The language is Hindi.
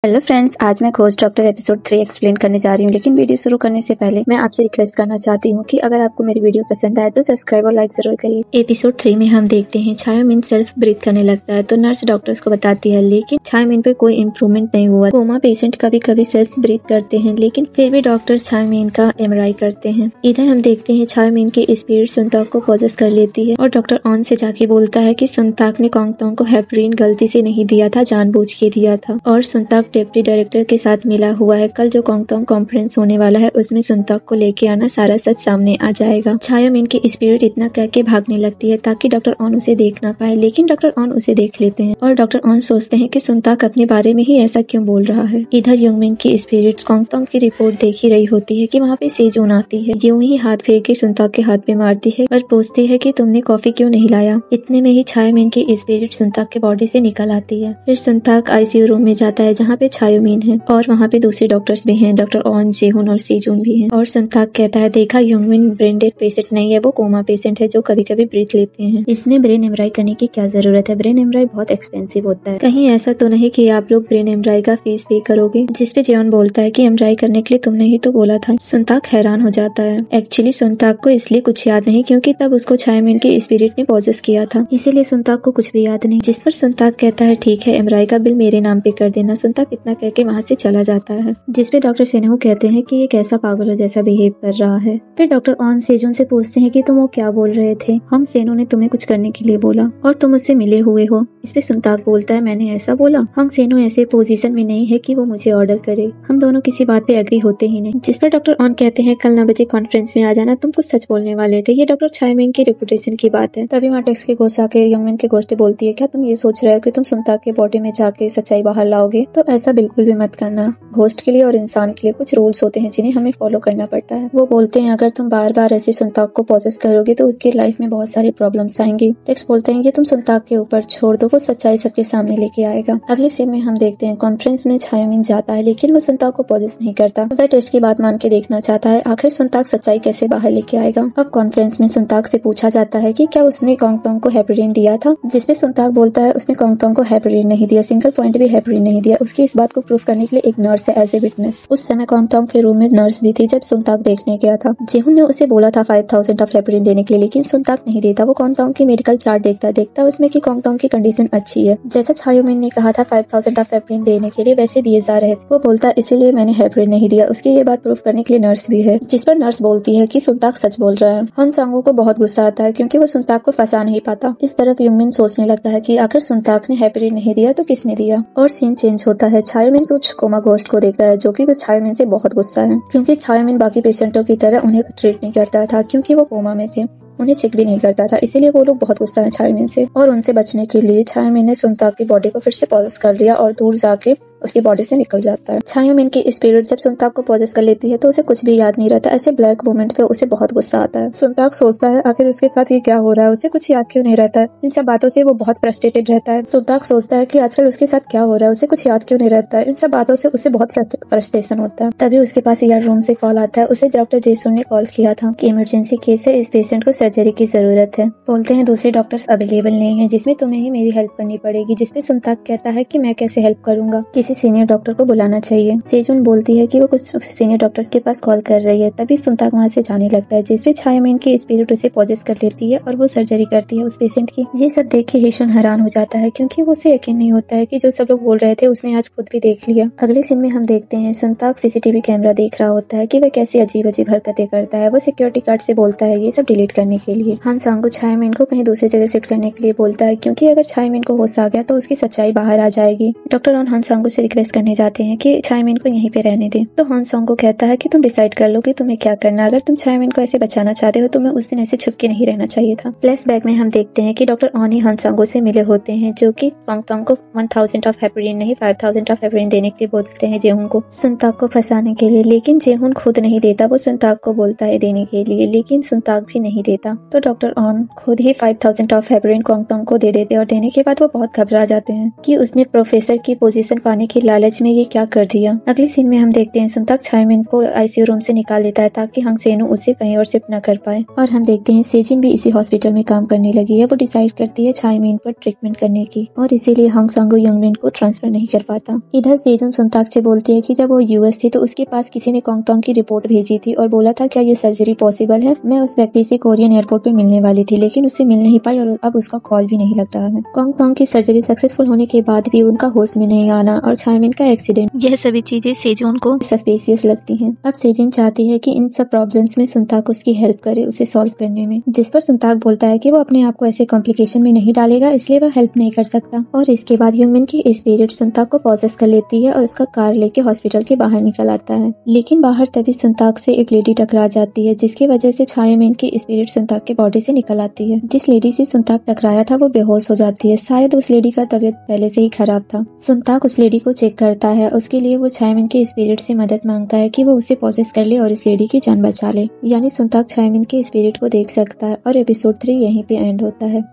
हेलो फ्रेंड्स, आज मैं खोज डॉक्टर एपिसोड 3 एक्सप्लेन करने जा रही हूँ। लेकिन वीडियो शुरू करने से पहले मैं आपसे रिक्वेस्ट करना चाहती हूँ कि अगर आपको मेरी वीडियो पसंद आए तो सब्सक्राइब और लाइक जरूर करिए। एपिसोड 3 में हम देखते हैं छायामीन सेल्फ ब्रीथ करने लगता है तो नर्स डॉक्टर्स को बताती है, लेकिन छायामीन पे कोई इम्प्रूवमेंट नहीं हुआ। कोमा पेशेंट कभी कभी सेल्फ ब्रीथ करते हैं, लेकिन फिर भी डॉक्टर छायामीन का एमआरआई करते हैं। इधर हम देखते हैं छायामीन की स्पिरिट सुनताक को पॉजेस कर लेती है और डॉक्टर ऑन से जाके बोलता है कि सुनताक ने कॉन्गतांग को हेपरिन गलती से नहीं दिया था, जानबूझ के दिया था और सुनताक डिप्टी डायरेक्टर के साथ मिला हुआ है। कल जो कॉन्गतांग कॉन्फ्रेंस होने वाला है उसमें सुनताक को लेके आना, सारा सच सामने आ जाएगा। छायामीन की स्पिरिट इतना कह के भागने लगती है ताकि डॉक्टर ऑन उसे देख ना पाए, लेकिन डॉक्टर ऑन उसे देख लेते हैं और डॉक्टर ऑन सोचते हैं कि सुनताक अपने बारे में ही ऐसा क्यों बोल रहा है। इधर युंगमिन की स्पिरिट कॉन्गतांग की रिपोर्ट देख ही रही होती है कि वहाँ पे सेजोन आती है। यूं ही हाथ फेर के सुनताक के हाथ पे मारती है और पूछती है कि तुमने कॉफी क्यों नहीं लाया। इतने में ही छायामीन की स्पिरिट सुनताक के बॉडी से निकल आती है। फिर सुनताक आईसीयू रूम में जाता है जहाँ पे छायामीन है और वहाँ पे दूसरे डॉक्टर्स भी हैं, डॉक्टर ऑन, जेहुन और सेजून भी हैं। और सुनताक कहता है, देखा युंगमिन ब्रेन डेड पेशेंट नहीं है, वो कोमा पेशेंट है जो कभी कभी ब्रीथ लेते हैं। इसमें ब्रेन एमआरआई करने की क्या जरूरत है? ब्रेन एमआरआई बहुत एक्सपेंसिव होता है। कहीं ऐसा तो नहीं कि आप लोग ब्रेन एमआरआई का फीस पे करोगे? जिसपे जेहुन बोलता है कि एमआरआई करने के लिए तुमने ही तो बोला था। सुनताक हैरान हो जाता है। एक्चुअली सुनताक को इसलिए कुछ याद नहीं क्योंकि तब उसको छायामीन की स्पिरिट ने पॉजेस किया था, इसीलिए सुनताक को कुछ भी याद नहीं। जिस पर सुनताक कहता है, ठीक है, एमआरआई का बिल मेरे नाम पे कर देना। सुनताक इतना कह के वहाँ से चला जाता है, जिसपे डॉक्टर सेनहू कहते हैं कि ये कैसा पागलों जैसा बिहेव कर रहा है। फिर डॉक्टर ऑन सेजून से पूछते हैं कि तुम वो क्या बोल रहे थे, हम सेनू ने तुम्हें कुछ करने के लिए बोला और तुम उससे मिले हुए हो। इस पे सुनताक बोलता है, मैंने ऐसा बोला? हम सेनू ऐसे पोजीशन में नहीं है कि वो मुझे ऑर्डर करे, हम दोनों किसी बात पे एग्री होते ही नहीं। जिस पर डॉक्टर ऑन कहते हैं, कल 9 बजे कॉन्फ्रेंस में आ जाना, तुम कुछ सच बोलने वाले थे। ये डॉक्टर छायामीन की रेपुटेशन की बात है। तभी वहाँ टेक्स की घोष आके युंगमिन के गोष्ठी बोलती है, क्या तुम ये सोच रहे हो कि तुम सुनताक के बॉडी में जाके सच्चाई बाहर लाओगे? तो ऐसा बिल्कुल भी मत करना। घोस्ट के लिए और इंसान के लिए कुछ रूल्स होते हैं जिन्हें हमें फॉलो करना पड़ता है। वो बोलते हैं, अगर तुम बार बार ऐसे सुनताक को पॉजेस करोगे तो उसकी लाइफ में बहुत सारी प्रॉब्लम्स आएंगी। टेक्स बोलते हैं कि तुम सुनताक के ऊपर छोड़ दो, वो सच्चाई सबके सामने लेके आएगा। अगले सीन में हम देखते हैं कॉन्फ्रेंस में छायामीन जाता है, लेकिन वो सुनताक को पॉजेस नहीं करता। वह टेक्स की बात मान के देखना चाहता है आखिर सुनताक सच्चाई कैसे बाहर लेके आएगा। अब कॉन्फ्रेंस में सुनताक से पूछा जाता है कि क्या उसने कॉन्गतांग को हेपरिन दिया था, जिसमें सुनताक बोलता है उसने कॉन्गतांग को हेपरिन नहीं दिया, सिंगल पॉइंट भी हेपरिन नहीं दिया। उसकी इस बात को प्रूफ करने के लिए एक नर्स है एज ए विटनेस। उस समय कॉन्गतांग के रूम में नर्स भी थी जब सुनताक देखने गया था। जेहुन ने उसे बोला था 5000 ऑफ हेपरिन देने के लिए, लेकिन सुनताक नहीं देता। वो कॉन्गतांग की मेडिकल चार्ट देखता उसमें कि कॉन्गतांग की कंडीशन अच्छी है, जैसा छायामीन ने कहा था 5000 ऑफ हेपरिन देने के लिए वैसे दिए जा रहे थे। वो बोलता इसीलिए मैंने हेपरिन नहीं दिया। उसकी ये बात प्रूफ करने के लिए नर्स भी है, जिस पर नर्स बोलती है कि सुनताक सच बोल रहा है। हन सांगो को बहुत गुस्सा आता है क्योंकि वो सुनताक को फंसा नहीं पाता। इस तरफ युंगमिन सोचने लगता है कि आखिर सुनताक ने हेपरिन नहीं दिया तो किसने दिया। और सीन चेंज होता है। छायामीन कुछ कोमा घोस्ट को देखता है जो कि छायामीन से बहुत गुस्सा है क्योंकि छायामीन बाकी पेशेंटों की तरह उन्हें ट्रीट नहीं करता था, क्योंकि वो कोमा में थे, उन्हें चेक भी नहीं करता था। इसीलिए वो लोग बहुत गुस्सा है छायामीन से और उनसे बचने के लिए छायामीन ने सुनताक की बॉडी को फिर से पॉजेस कर लिया और दूर जाके उसकी बॉडी से निकल जाता है। छायामीन की स्पिरिट जब सुनताक को पॉजेस कर लेती है तो उसे कुछ भी याद नहीं रहता। ऐसे ब्लैक मोमेंट पे उसे बहुत गुस्सा आता है। सुनताक सोचता है आखिर उसके साथ ये क्या हो रहा है, उसे कुछ याद क्यों नहीं रहता है। इन सब बातों से वो बहुत फ्रस्ट्रेटेड रहता है। सुनताक सोचता है कि आजकल उसके साथ क्या हो रहा है, उसे कुछ याद क्यों नहीं रहता है। इन सब बातों से उसे बहुत फ्रस्ट्रेशन होता है। तभी उसके पास ईयर रूम से कॉल आता है। उसे डॉक्टर जेसुन ने कॉल किया था कि इमरजेंसी केस है, इस पेशेंट को सर्जरी की जरूरत है। बोलते हैं दूसरे डॉक्टर्स अवेलेबल नहीं है, जिसमें तुम्हें ही मेरी हेल्प करनी पड़ेगी। जिसपे सुनताक कहता है कि मैं कैसे हेल्प करूंगा, किसी सीनियर डॉक्टर को बुलाना चाहिए। सेजून बोलती है कि वो कुछ सीनियर डॉक्टर्स के पास कॉल कर रही है। तभी सुनताक वहाँ से जाने लगता है, जिसपे छायामीन की स्पिरिट उसे पॉजेस कर लेती है और वो सर्जरी करती है उस पेशेंट की। ये सब देख के हिशुन हैरान हो जाता है क्योंकि वो उसे यकीन नहीं होता है कि जो सब लोग बोल रहे थे उसने आज खुद भी देख लिया। अगले सीन में हम देखते हैं सुनताक सीसीटीवी कैमरा देख रहा होता है कि वह कैसी अजीब अजीब हरकतें करता है। वो सिक्योरिटी गार्ड से बोलता है ये सब डिलीट करने के लिए। हन सांगो छायामीन को कहीं दूसरी जगह शिफ्ट करने के लिए बोलता है क्योंकि अगर छायामीन को होश आ गया तो उसकी सच्चाई बाहर आ जाएगी। डॉक्टर ऑन हन सांगो से रिक्वेस्ट करने जाते हैं कि छायामीन को यहीं पे रहने दे। तो हन सांगो कहता है कि तुम डिसाइड कर लो कि तुम्हें क्या करना। अगर तुम छायामीन को ऐसे बचाना चाहते हो तो तुम्हें उस दिन ऐसे छुप के नहीं रहना चाहिए था। फ्लैशबैक में हम देखते हैं कि डॉक्टर ऑन ही हन सांगो से मिले होते हैं, जो कि कॉन्गतांग को 1000 ऑफ हेपरिन नहीं 5000 ऑफ हेपरिन देने के लिए बोलते हैं जेहुन को, सुनताक को फंसाने के लिए। लेकिन जेहुन खुद नहीं देता, वो सुनताक को बोलता है देने के लिए, लेकिन सुनताक भी नहीं देता। तो डॉक्टर ऑन खुद ही 5000 ऑफ हेपरिन कॉन्गतांग को दे देते और देने के बाद वो बहुत घबरा जाते हैं कि उसने प्रोफेसर की पोजीशन पाने के लालच में ये क्या कर दिया। अगले सीन में हम देखते हैं सुनताक छायमिन को आईसीयू रूम से निकाल देता है ताकि हंग सेनु उसे कहीं और शिफ्ट न कर पाए। और हम देखते हैं सेजिन भी इसी हॉस्पिटल में काम करने लगी है। वो डिसाइड करती है छायमिन पर ट्रीटमेंट करने की और इसीलिए हंग सांगो यंगमिन को ट्रांसफर नहीं कर पाता। इधर सेजुन सुनताक से बोलती है कि जब वो यूएस थी तो उसके पास किसी ने कोंगतोंग की रिपोर्ट भेजी थी और बोला था क्या ये सर्जरी पॉसिबल है। मैं उस व्यक्ति से कोरियन एयरपोर्ट पे मिलने वाली थी लेकिन उससे मिल नहीं पाई और अब उसका कॉल भी नहीं लग रहा है। कोंगतोंग की सर्जरी सक्सेसफुल होने के बाद भी उनका होश में नहीं आना और छायमिन का एक्सीडेंट, यह सभी चीजें सेजोन को सस्पिशियस लगती हैं। अब सेजिन चाहती है कि इन सब प्रॉब्लम्स में सुनताक उसकी हेल्प करे उसे सॉल्व करने में, जिस पर सुनताक बोलता है कि वो अपने आप को ऐसे कॉम्प्लिकेशन में नहीं डालेगा इसलिए वो हेल्प नहीं कर सकता। और इसके बाद यंगमिन की स्पिरिट सुनताक को पॉसेस कर लेती है और उसका कार लेके हॉस्पिटल के बाहर निकल आता है। लेकिन बाहर तभी सुनताक से एक लेडी टकरा जाती है जिसकी वजह से छायमिन की स्पिरिट सुनताक के बॉडी से निकल आती है। जिस लेडी से सुनताक टकराया था वो बेहोश हो जाती है। शायद उस लेडी का तबीयत पहले से ही खराब था। सुनताक उस लेडी को चेक करता है। उसके लिए वो छायमिन के स्पिरिट से मदद मांगता है कि वो उसे पॉसेस कर ले और इस लेडी की जान बचा ले। यानी सुनताक छायमिन के स्पिरिट को देख सकता है और एपिसोड 3 यहीं पे एंड होता है।